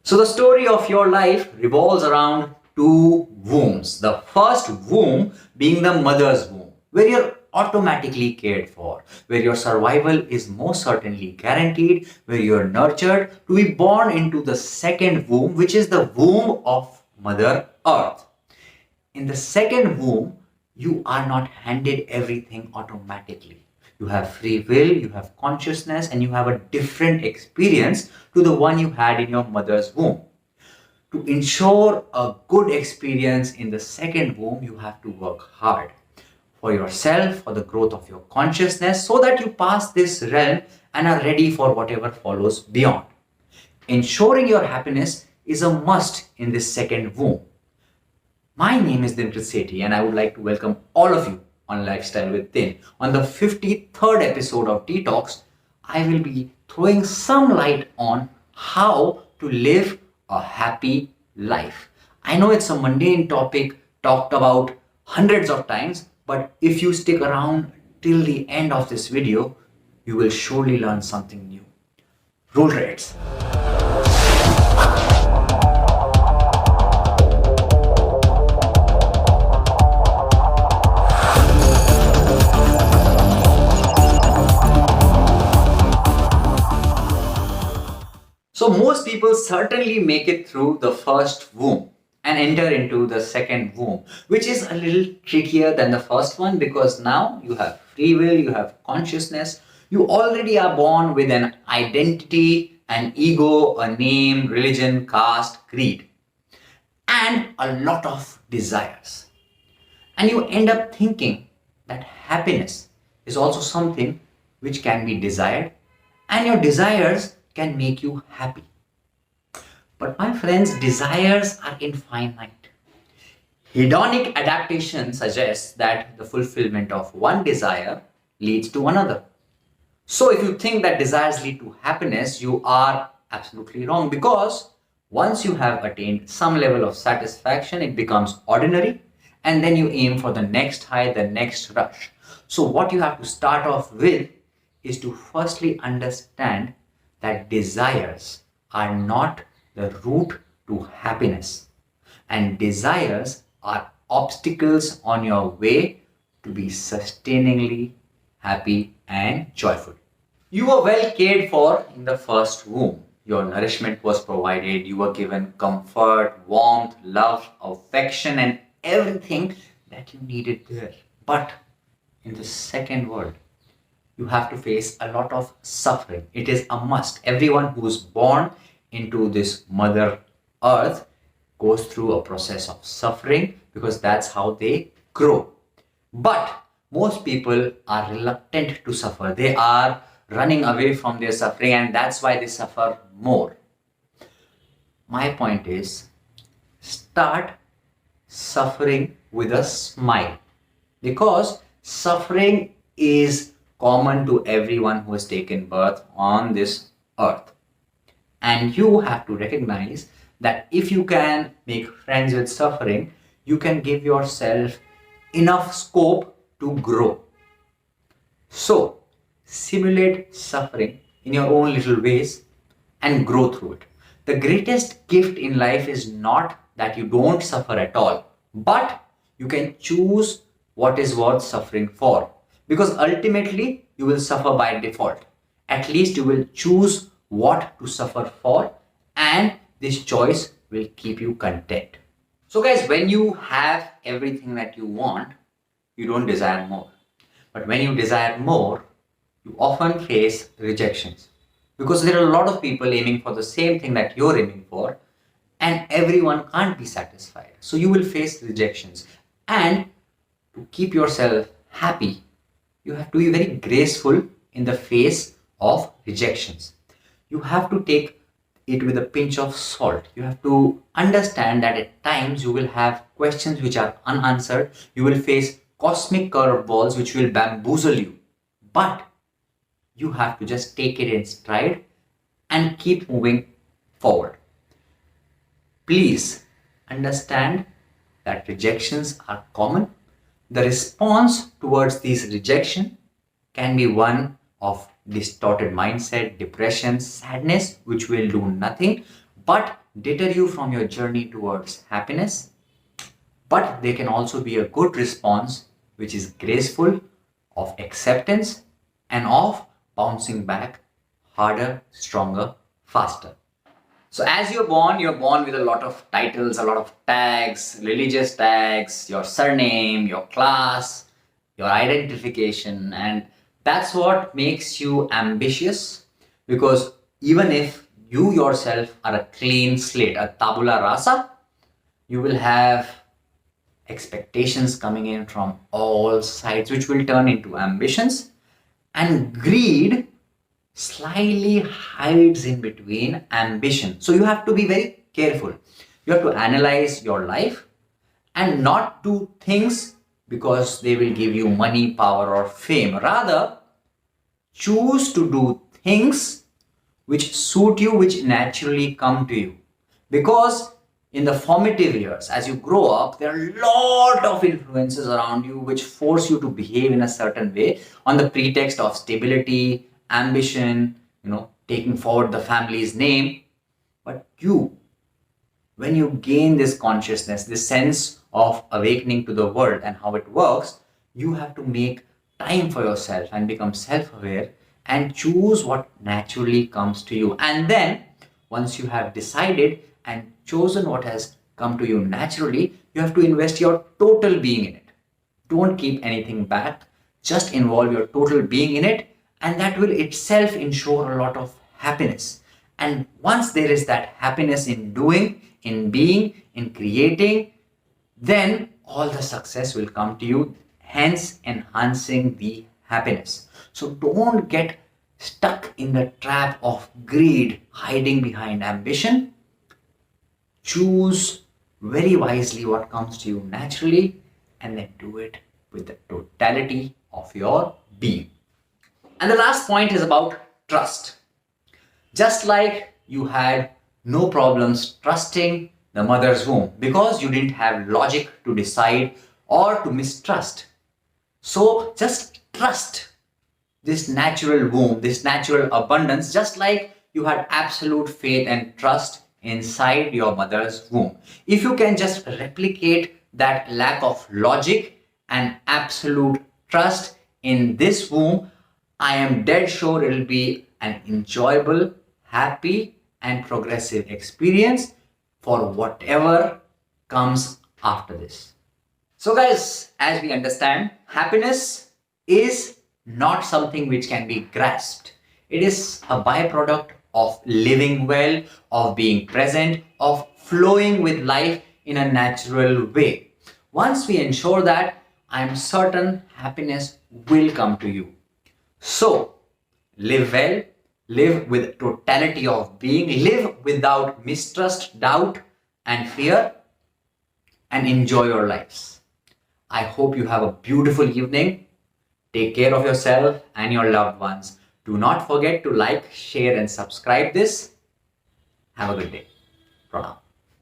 So the story of your life revolves around two wombs. The first womb being the mother's womb, where you're automatically cared for, where your survival is most certainly guaranteed, where you're nurtured to be born into the second womb, which is the womb of Mother Earth. In the second womb, you are not handed everything automatically. You have free will, you have consciousness, and you have a different experience to the one you had in your mother's womb. To ensure a good experience in the second womb, you have to work hard for yourself, for the growth of your consciousness, so that you pass this realm and are ready for whatever follows beyond. Ensuring your happiness is a must in this second womb. My name is Dinkrit Sethi and I would like to welcome all of you on Lifestyle with Din. On the 53rd episode of Detox, I will be throwing some light on how to live a happy life. I know it's a mundane topic talked about hundreds of times, but if you stick around till the end of this video, you will surely learn something new. Roll credits. So most people certainly make it through the first womb and enter into the second womb, which is a little trickier than the first one because now you have free will, you have consciousness, you already are born with an identity, an ego, a name, religion, caste, creed, and a lot of desires. And you end up thinking that happiness is also something which can be desired, and your desires can make you happy. But my friends, desires are infinite. Hedonic adaptation suggests that the fulfillment of one desire leads to another. So if you think that desires lead to happiness, you are absolutely wrong, because once you have attained some level of satisfaction, it becomes ordinary, and then you aim for the next high, the next rush. So what you have to start off with is to firstly understand that desires are not the route to happiness, and desires are obstacles on your way to be sustainingly happy and joyful. You were well cared for in the first womb. Your nourishment was provided, you were given comfort, warmth, love, affection, and everything that you needed there. But in the second world, you have to face a lot of suffering. It is a must. Everyone who's born into this Mother Earth goes through a process of suffering because that's how they grow. But most people are reluctant to suffer. They are running away from their suffering, and that's why they suffer more. My point is, start suffering with a smile, because suffering is common to everyone who has taken birth on this earth. And you have to recognize that if you can make friends with suffering, you can give yourself enough scope to grow. So, simulate suffering in your own little ways and grow through it. The greatest gift in life is not that you don't suffer at all, but you can choose what is worth suffering for. Because ultimately, you will suffer by default. At least you will choose what to suffer for, and this choice will keep you content. So guys, when you have everything that you want, you don't desire more. But when you desire more, you often face rejections. Because there are a lot of people aiming for the same thing that you're aiming for, and everyone can't be satisfied. So you will face rejections. And to keep yourself happy, you have to be very graceful in the face of rejections. You have to take it with a pinch of salt. You have to understand that at times you will have questions which are unanswered. You will face cosmic curveballs which will bamboozle you. But you have to just take it in stride and keep moving forward. Please understand that rejections are common. The response towards these rejection can be one of distorted mindset, depression, sadness, which will do nothing but deter you from your journey towards happiness. But they can also be a good response, which is graceful, of acceptance, and of bouncing back harder, stronger, faster. So as you're born with a lot of titles, a lot of tags, religious tags, your surname, your class, your identification, and that's what makes you ambitious, because even if you yourself are a clean slate, a tabula rasa, you will have expectations coming in from all sides, which will turn into ambitions, and greed slightly hides in between ambition. So you have to be very careful. You have to analyze your life and not do things because they will give you money, power, or fame. Rather, choose to do things which suit you, which naturally come to you. Because in the formative years, as you grow up, there are a lot of influences around you which force you to behave in a certain way on the pretext of stability, ambition, taking forward the family's name. But when you gain this consciousness, this sense of awakening to the world and how it works, you have to make time for yourself and become self-aware and choose what naturally comes to you. And then, once you have decided and chosen what has come to you naturally, you have to invest your total being in it. Don't keep anything back. Just involve your total being in it, and that will itself ensure a lot of happiness. And once there is that happiness in doing, in being, in creating, then all the success will come to you, hence enhancing the happiness. So don't get stuck in the trap of greed, hiding behind ambition. Choose very wisely what comes to you naturally, and then do it with the totality of your being. And the last point is about trust. Just like you had no problems trusting the mother's womb because you didn't have logic to decide or to mistrust. So just trust this natural womb, this natural abundance, just like you had absolute faith and trust inside your mother's womb. If you can just replicate that lack of logic and absolute trust in this womb, I am dead sure it will be an enjoyable, happy, and progressive experience for whatever comes after this. So guys, as we understand, happiness is not something which can be grasped. It is a byproduct of living well, of being present, of flowing with life in a natural way. Once we ensure that, I am certain happiness will come to you. So, live well, live with totality of being, live without mistrust, doubt, and fear, and enjoy your lives. I hope you have a beautiful evening. Take care of yourself and your loved ones. Do not forget to like, share, and subscribe this. Have a good day. Pranam.